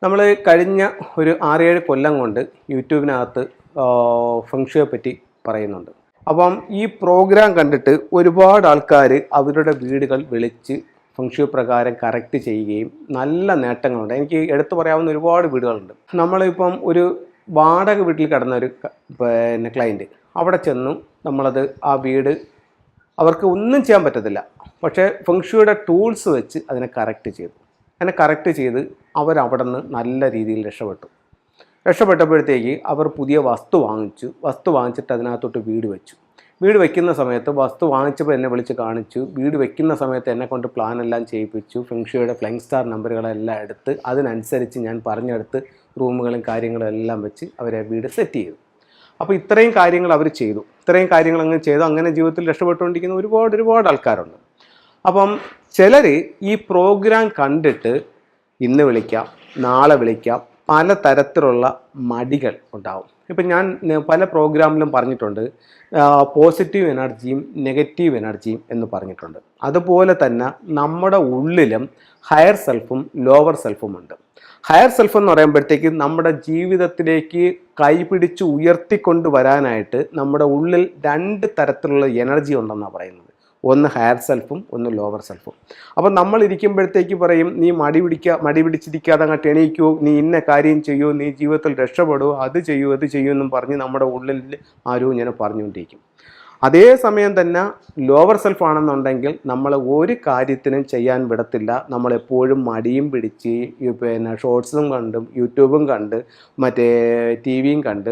നമ്മൾ കഴിഞ്ഞ ഒരു 6-7 കൊല്ലം കൊണ്ട് യൂട്യൂബിനകത്ത് ഫെങ്ഷുയെ പറ്റി പറയുന്നുണ്ട്. അപ്പം ഈ പ്രോഗ്രാം കണ്ടിട്ട് ഒരുപാട് ആൾക്കാർ അവരുടെ വീടുകൾ വിളിച്ച് ഫെങ്ഷു പ്രകാരം കറക്റ്റ് ചെയ്യുകയും നല്ല നേട്ടങ്ങളുണ്ട്. എനിക്ക് എടുത്തു പറയാവുന്ന ഒരുപാട് വീടുകളുണ്ട്. നമ്മളിപ്പം ഒരു വാടക വീട്ടിൽ കിടന്ന ഒരു ക്ലയൻറ്റ് അവിടെ ചെന്നു നമ്മളത് ആ വീട് അവർക്ക് ഒന്നും ചെയ്യാൻ പറ്റത്തില്ല, പക്ഷേ ഫെങ്ഷുയുടെ ടൂൾസ് വെച്ച് അതിനെ കറക്റ്റ് ചെയ്ത് അവരവിടെ നിന്ന് നല്ല രീതിയിൽ രക്ഷപ്പെട്ടപ്പോഴത്തേക്ക് അവർ പുതിയ വസ്തു വാങ്ങിച്ചിട്ട് അതിനകത്തോട്ട് വീട് വയ്ക്കുന്ന സമയത്ത് വസ്തു വാങ്ങിച്ചപ്പോൾ എന്നെ വിളിച്ച് കാണിച്ചു. വീട് വയ്ക്കുന്ന സമയത്ത് എന്നെ കൊണ്ട് പ്ലാൻ എല്ലാം ചെയ്യിപ്പിച്ചു. ഫെങ്ഷുയുടെ ഫ്ലൈങ് സ്റ്റാർ നമ്പറുകളെല്ലാം എടുത്ത് അതിനനുസരിച്ച് ഞാൻ പറഞ്ഞെടുത്ത് റൂമുകളും കാര്യങ്ങളും എല്ലാം വെച്ച് അവരെ വീട് സെറ്റ് ചെയ്തു. അപ്പോൾ ഇത്രയും കാര്യങ്ങൾ അവർ ചെയ്തു. അങ്ങനെ ജീവിതത്തിൽ രക്ഷപ്പെട്ടുകൊണ്ടിരിക്കുന്ന ഒരുപാട് ആൾക്കാരുണ്ട്. അപ്പം ചിലർ ഈ പ്രോഗ്രാം കണ്ടിട്ട് ഇന്ന് വിളിക്കാം, നാളെ വിളിക്കാം, പല തരത്തിലുള്ള മടികൾ ഉണ്ടാവും. ഇപ്പം ഞാൻ പല പ്രോഗ്രാമിലും പറഞ്ഞിട്ടുണ്ട്, പോസിറ്റീവ് എനർജിയും നെഗറ്റീവ് എനർജിയും എന്ന് പറഞ്ഞിട്ടുണ്ട്. അതുപോലെ തന്നെ നമ്മുടെ ഉള്ളിലും ഹയർ സെൽഫും ലോവർ സെൽഫും ഉണ്ട്. ഹയർ സെൽഫ് എന്ന് പറയുമ്പോഴത്തേക്ക് നമ്മുടെ ജീവിതത്തിലേക്ക് കൈപിടിച്ച് ഉയർത്തിക്കൊണ്ട് വരാനായിട്ട് നമ്മുടെ ഉള്ളിൽ 2 തരത്തിലുള്ള എനർജി ഉണ്ടെന്നാണ് പറയുന്നത്. ഒന്ന് ഹയർ സെൽഫും ഒന്ന് ലോവർ സെൽഫും. അപ്പം നമ്മൾ ഇരിക്കുമ്പോഴത്തേക്ക് പറയും, നീ മടി പിടിച്ചിരിക്കാതെ അങ്ങോട്ട് എണീക്കൂ, നീ ഇന്ന കാര്യം ചെയ്യൂ, നീ ജീവിതത്തിൽ രക്ഷപ്പെടുമോ, അത് ചെയ്യൂ എന്നും പറഞ്ഞ് നമ്മുടെ ഉള്ളിൽ ആരും ഇങ്ങനെ പറഞ്ഞുകൊണ്ടിരിക്കും. അതേ സമയം തന്നെ ലോവർ സെൽഫ് ആണെന്നുണ്ടെങ്കിൽ നമ്മൾ ഒരു കാര്യത്തിനും ചെയ്യാൻ വിടത്തില്ല. നമ്മളെപ്പോഴും മടിയും പിടിച്ച് ഷോർട്സും കണ്ടും യൂട്യൂബും കണ്ട് മറ്റേ ടി വിയും കണ്ട്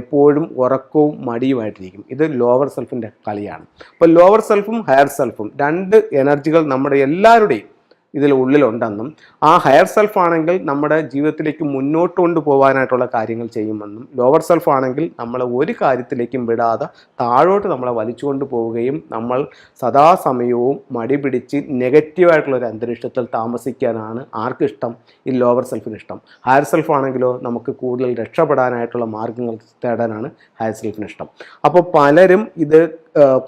എപ്പോഴും ഉറക്കവും മടിയുമായിട്ടിരിക്കും. ഇത് ലോവർ സെൽഫിൻ്റെ കളിയാണ്. അപ്പോൾ ലോവർ സെൽഫും ഹയർ സെൽഫും 2 എനർജികൾ നമ്മുടെ എല്ലാവരുടെയും ഇതിൽ ഉള്ളിലുണ്ടെന്നും ആ ഹയർ സെൽഫ് ആണെങ്കിൽ നമ്മുടെ ജീവിതത്തിലേക്ക് മുന്നോട്ട് കൊണ്ടുപോകാനായിട്ടുള്ള കാര്യങ്ങൾ ചെയ്യുമെന്നും ലോവർ സെൽഫ് ആണെങ്കിൽ നമ്മളെ ഒരു കാര്യത്തിലേക്കും വിടാതെ താഴോട്ട് നമ്മളെ വലിച്ചുകൊണ്ട് പോവുകയും നമ്മൾ സദാസമയവും മടി പിടിച്ച് നെഗറ്റീവായിട്ടുള്ളൊരു അന്തരീക്ഷത്തിൽ താമസിക്കാനാണ് ആർക്കിഷ്ടം? ഈ ലോവർ സെൽഫിന് ഇഷ്ടം. ഹയർ സെൽഫ് ആണെങ്കിലോ നമുക്ക് കൂടുതൽ രക്ഷപ്പെടാനായിട്ടുള്ള മാർഗങ്ങൾ തേടാനാണ് ഹയർ സെൽഫിന് ഇഷ്ടം. അപ്പോൾ പലരും ഇത്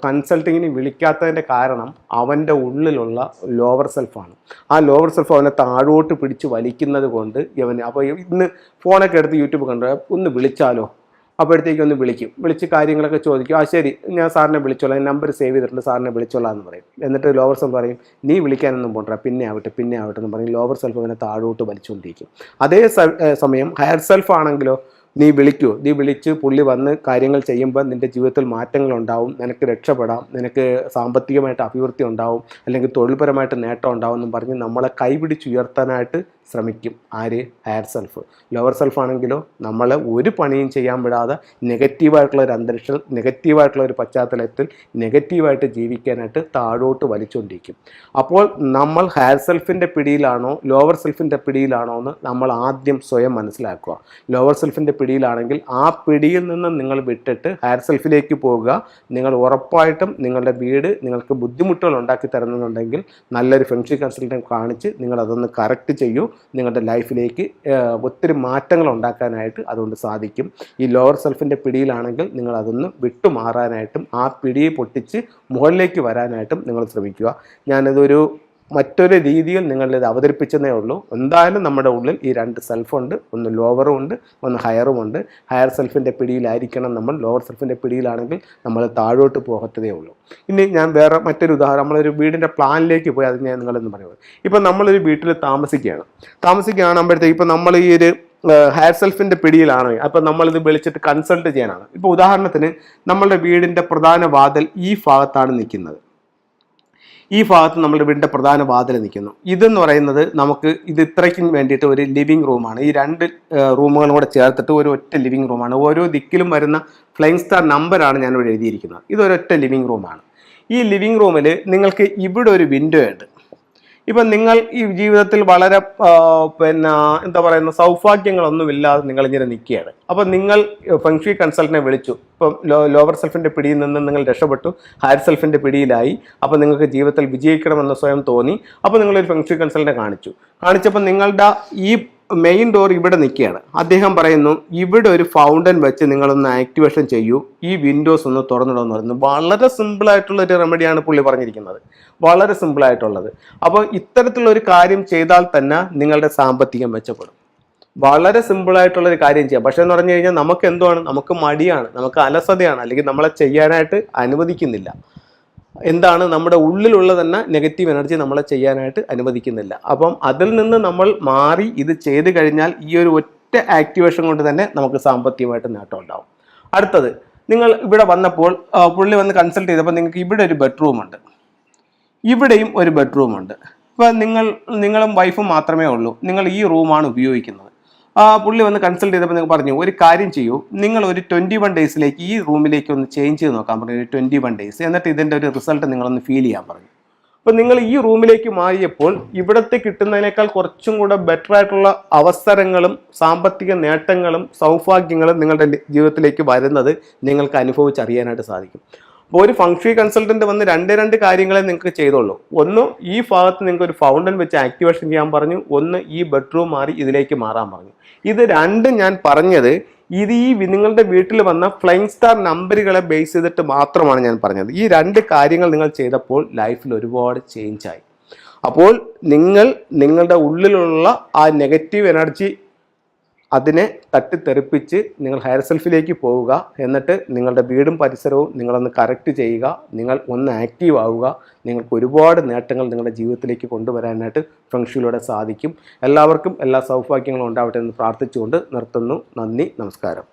കൺസൾട്ടിങ്ങിന് വിളിക്കാത്തതിൻ്റെ കാരണം അവൻ്റെ ഉള്ളിലുള്ള ലോവർ സെൽഫാണ്. ആ ലോവർ സെൽഫ് അവനെ താഴോട്ട് പിടിച്ച് വലിക്കുന്നത് കൊണ്ട് അപ്പോൾ ഇന്ന് ഫോണൊക്കെ എടുത്ത് യൂട്യൂബ് കണ്ടു ഒന്ന് വിളിച്ചാലോ, അപ്പോഴത്തേക്ക് ഒന്ന് വിളിച്ച് കാര്യങ്ങളൊക്കെ ചോദിക്കും. ശരി, ഞാൻ സാറിനെ വിളിച്ചോളാം, നമ്പർ സേവ് ചെയ്തിട്ടുണ്ട്, സാറിനെ വിളിച്ചോളാം എന്ന് പറയും. എന്നിട്ട് ലോവർ സെൽഫ് പറയും, നീ വിളിക്കാനൊന്നും പോകണ്ട, പിന്നെ ആവട്ടെ എന്ന് പറയും. ലോവർ സെൽഫ് അവനെ താഴോട്ട് വലിച്ചുകൊണ്ടിരിക്കും. അതേ സമയം ഹയർ സെൽഫ് ആണെങ്കിലോ, നീ വിളിച്ച് പുള്ളി വന്ന് കാര്യങ്ങൾ ചെയ്യുമ്പോൾ നിൻ്റെ ജീവിതത്തിൽ മാറ്റങ്ങളുണ്ടാവും, നിനക്ക് രക്ഷപ്പെടാം, നിനക്ക് സാമ്പത്തികമായിട്ട് അഭിവൃദ്ധി ഉണ്ടാവും, അല്ലെങ്കിൽ തൊഴിൽപരമായിട്ട് നേട്ടം ഉണ്ടാവും എന്നും പറഞ്ഞ് നമ്മളെ കൈപിടിച്ചുയർത്താനായിട്ട് ശ്രമിക്കും. ആര്? Higher self. ലോവർ സെൽഫ് ആണെങ്കിലോ നമ്മളെ ഒരു പണിയും ചെയ്യാൻ വിടാതെ നെഗറ്റീവായിട്ടുള്ളൊരു അന്തരീക്ഷം, നെഗറ്റീവായിട്ടുള്ളൊരു പശ്ചാത്തലത്തിൽ നെഗറ്റീവായിട്ട് ജീവിക്കാനായിട്ട് താഴോട്ട് വലിച്ചുകൊണ്ടിരിക്കും. അപ്പോൾ നമ്മൾ ഹയർ സെൽഫിൻ്റെ പിടിയിലാണോ ലോവർ സെൽഫിൻ്റെ പിടിയിലാണോ എന്ന് നമ്മൾ ആദ്യം സ്വയം മനസ്സിലാക്കുക. ലോവർ സെൽഫിൻ്റെ പിടിയിലാണെങ്കിൽ ആ പിടിയിൽ നിന്ന് നിങ്ങൾ വിട്ടിട്ട് ഹയർ സെൽഫിലേക്ക് പോകുക. നിങ്ങൾ ഉറപ്പായിട്ടും നിങ്ങളുടെ വീട് നിങ്ങൾക്ക് ബുദ്ധിമുട്ടുകൾ ഉണ്ടാക്കി തരുന്നുണ്ടെങ്കിൽ നല്ലൊരു ഫെങ്ഷു കൺസൾട്ടൻറ്റ് കാണിച്ച് നിങ്ങളതൊന്ന് കറക്റ്റ് ചെയ്യൂ. നിങ്ങളുടെ ലൈഫിലേക്ക് ഒത്തിരി മാറ്റങ്ങൾ ഉണ്ടാക്കാനായിട്ട് അതുകൊണ്ട് സാധിക്കും. ഈ ലോവർ സെൽഫിൻ്റെ പിടിയിലാണെങ്കിൽ നിങ്ങൾ അതൊന്ന് വിട്ടുമാറാനായിട്ടും ആ പിടിയെ പൊട്ടിച്ച് മുകളിലേക്ക് വരാനായിട്ടും നിങ്ങൾ ശ്രമിക്കുക. ഞാനിതൊരു മറ്റൊരു രീതിയിൽ നിങ്ങളിത് അവതരിപ്പിച്ചതേ ഉള്ളൂ. എന്തായാലും നമ്മുടെ ഉള്ളിൽ ഈ 2 സെൽഫുണ്ട്, ഒന്ന് ലോവറും ഉണ്ട്, ഒന്ന് ഹയറും ഉണ്ട്. ഹയർ സെൽഫിൻ്റെ പിടിയിലായിരിക്കണം നമ്മൾ. ലോവർ സെൽഫിൻ്റെ പിടിയിലാണെങ്കിൽ നമ്മൾ താഴോട്ട് പോകത്തതേ ഉള്ളൂ. ഇനി ഞാൻ വേറെ മറ്റൊരു ഉദാഹരണം, നമ്മളൊരു വീടിൻ്റെ പ്ലാനിലേക്ക് പോയി അത് ഞാൻ നിങ്ങളെന്ന് പറയുന്നത്. ഇപ്പം നമ്മളൊരു വീട്ടിൽ താമസിക്കുകയാകുമ്പോഴത്തേക്ക് ഇപ്പം നമ്മൾ ഈ ഒരു ഹയർ സെൽഫിൻ്റെ പിടിയിലാണ്. അപ്പം നമ്മളിത് വിളിച്ചിട്ട് കൺസൾട്ട് ചെയ്യാനാണ്. ഇപ്പോൾ ഉദാഹരണത്തിന് നമ്മളുടെ വീടിൻ്റെ പ്രധാന വാതിൽ ഈ ഭാഗത്താണ് നിൽക്കുന്നത്. ഈ ഭാഗത്ത് നമ്മുടെ വീടിൻ്റെ പ്രധാന വാതിൽ നിൽക്കുന്നു. ഇതെന്ന് പറയുന്നത് നമുക്ക് ഇത് ഇത്രയ്ക്കും വേണ്ടിയിട്ട് ഒരു ലിവിങ് റൂമാണ്. ഈ 2 റൂമുകളും കൂടെ ചേർത്തിട്ട് ഒരു ഒറ്റ ലിവിങ് റൂമാണ്. ഓരോ ദിക്കിലും വരുന്ന ഫ്ലൈങ് സ്റ്റാർ നമ്പറാണ് ഞാനിവിടെ എഴുതിയിരിക്കുന്നത്. ഇതൊരൊറ്റ ലിവിങ് റൂമാണ്. ഈ ലിവിങ് റൂമിൽ നിങ്ങൾക്ക് ഇവിടെ ഒരു വിൻഡോ ഉണ്ട്. ഇപ്പം നിങ്ങൾ ഈ ജീവിതത്തിൽ വളരെ സൗഭാഗ്യങ്ങളൊന്നുമില്ലാതെ നിങ്ങളിങ്ങനെ നിൽക്കുകയാണ്. അപ്പം നിങ്ങൾ ഫെങ്ഷു കൺസൾട്ടനെ വിളിച്ചു. ഇപ്പം ലോവർ സെൽഫിൻ്റെ പിടിയിൽ നിന്ന് നിങ്ങൾ രക്ഷപ്പെട്ടു, ഹയർ സെൽഫിൻ്റെ പിടിയിലായി. അപ്പോൾ നിങ്ങൾക്ക് ജീവിതത്തിൽ വിജയിക്കണമെന്ന് സ്വയം തോന്നി. അപ്പോൾ നിങ്ങളൊരു ഫെങ്ഷു കൺസൾട്ടനെ കാണിച്ചപ്പോൾ നിങ്ങളുടെ ഈ മെയിൻ ഡോർ ഇവിടെ നിൽക്കുകയാണ്. അദ്ദേഹം പറയുന്നു, ഇവിടെ ഒരു ഫൗണ്ടൻ വെച്ച് നിങ്ങളൊന്ന് ആക്ടിവേഷൻ ചെയ്യൂ, ഈ വിൻഡോസ് ഒന്ന് തുറന്നിടുമെന്ന് പറയുന്നു. വളരെ സിമ്പിളായിട്ടുള്ളൊരു റെമഡിയാണ് പുള്ളി പറഞ്ഞിരിക്കുന്നത്, വളരെ സിമ്പിളായിട്ടുള്ളത്. അപ്പോൾ ഇത്തരത്തിലുള്ളൊരു കാര്യം ചെയ്താൽ തന്നെ നിങ്ങളുടെ സാമ്പത്തികം മെച്ചപ്പെടും. വളരെ സിമ്പിളായിട്ടുള്ളൊരു കാര്യം ചെയ്യാം. പക്ഷേ എന്ന് പറഞ്ഞു കഴിഞ്ഞാൽ നമുക്ക് എന്തുവാണ്, നമുക്ക് മടിയാണ്, നമുക്ക് അലസതയാണ്, അല്ലെങ്കിൽ നമ്മളെ ചെയ്യാനായിട്ട് അനുവദിക്കുന്നില്ല. എന്താണ്, നമ്മുടെ ഉള്ളിലുള്ള തന്നെ നെഗറ്റീവ് എനർജി നമ്മളെ ചെയ്യാനായിട്ട് അനുവദിക്കുന്നില്ല. അപ്പം അതിൽ നിന്ന് നമ്മൾ മാറി ഇത് ചെയ്ത് കഴിഞ്ഞാൽ ഈ ഒരു ഒറ്റ ആക്ടിവേഷൻ കൊണ്ട് തന്നെ നമുക്ക് സാമ്പത്തികമായിട്ട് നേട്ടം ഉണ്ടാവും. അടുത്തത്, നിങ്ങൾ ഇവിടെ വന്നപ്പോൾ പുള്ളി വന്ന് കൺസൾട്ട് ചെയ്തപ്പോൾ നിങ്ങൾക്ക് ഇവിടെ ഒരു ബെഡ്റൂം ഉണ്ട്, ഇവിടെയും ഒരു ബെഡ്റൂം ഉണ്ട്. ഇപ്പോൾ നിങ്ങളും വൈഫും മാത്രമേ ഉള്ളൂ, നിങ്ങൾ ഈ റൂമാണ് ഉപയോഗിക്കുന്നത്. പുള്ളി വന്ന് കൺസൾട്ട് ചെയ്തപ്പോൾ നിങ്ങൾ പറഞ്ഞു, ഒരു കാര്യം ചെയ്യൂ, നിങ്ങൾ ഒരു 21 ഡേയ്സിലേക്ക് ഈ റൂമിലേക്ക് ഒന്ന് ചേഞ്ച് ചെയ്ത് നോക്കാൻ പറഞ്ഞു, ഒരു 21 ഡേയ്സ്, എന്നിട്ട് ഇതിൻ്റെ ഒരു റിസൾട്ട് നിങ്ങളൊന്ന് ഫീൽ ചെയ്യാൻ പറഞ്ഞു. അപ്പോൾ നിങ്ങൾ ഈ റൂമിലേക്ക് മാറിയപ്പോൾ ഇവിടത്തെ കിട്ടുന്നതിനേക്കാൾ കുറച്ചും കൂടെ ബെറ്റർ ആയിട്ടുള്ള അവസരങ്ങളും സാമ്പത്തിക നേട്ടങ്ങളും സൗഭാഗ്യങ്ങളും നിങ്ങളുടെ ജീവിതത്തിലേക്ക് വരുന്നത് നിങ്ങൾക്ക് അനുഭവിച്ചറിയാനായിട്ട് സാധിക്കും. അപ്പോൾ ഒരു ഫംഗ്ഷൻ കൺസൾട്ടന്റ് വന്ന് രണ്ട് കാര്യങ്ങളെ നിങ്ങൾക്ക് ചെയ്തോളൂ. ഒന്ന്, ഈ ഭാഗത്ത് നിങ്ങൾക്ക് ഒരു ഫൗണ്ടൻ വെച്ച് ആക്ടിവേഷൻ ചെയ്യാൻ പറഞ്ഞു. ഒന്ന്, ഈ ബെഡ്റൂം മാറി ഇതിലേക്ക് മാറാൻ പറഞ്ഞു. ഇത് രണ്ടും ഞാൻ പറഞ്ഞത് ഇത് നിങ്ങളുടെ വീട്ടിൽ വന്ന ഫ്ലൈങ് സ്റ്റാർ നമ്പറുകളെ ബേസ് ചെയ്തിട്ട് മാത്രമാണ് ഞാൻ പറഞ്ഞത്. ഈ രണ്ട് കാര്യങ്ങൾ നിങ്ങൾ ചെയ്തപ്പോൾ ലൈഫിൽ ഒരുപാട് ചേഞ്ചായി. അപ്പോൾ നിങ്ങളുടെ ഉള്ളിലുള്ള ആ നെഗറ്റീവ് എനർജി അതിനെ തട്ടിത്തെറിപ്പിച്ച് നിങ്ങൾ ഹയർ സെൽഫിലേക്ക് പോവുക. എന്നിട്ട് നിങ്ങളുടെ വീടും പരിസരവും നിങ്ങളൊന്ന് കറക്റ്റ് ചെയ്യുക. നിങ്ങൾ ഒന്ന് ആക്റ്റീവ് ആവുക. നിങ്ങൾക്ക് ഒരുപാട് നേട്ടങ്ങൾ നിങ്ങളുടെ ജീവിതത്തിലേക്ക് കൊണ്ടുവരാനായിട്ട് ഫെങ്ഷുയിലൂടെ സാധിക്കും. എല്ലാവർക്കും എല്ലാ സൗഭാഗ്യങ്ങളും ഉണ്ടാവട്ടെ എന്ന് പ്രാർത്ഥിച്ചുകൊണ്ട് നിർത്തുന്നു. നന്ദി, നമസ്കാരം.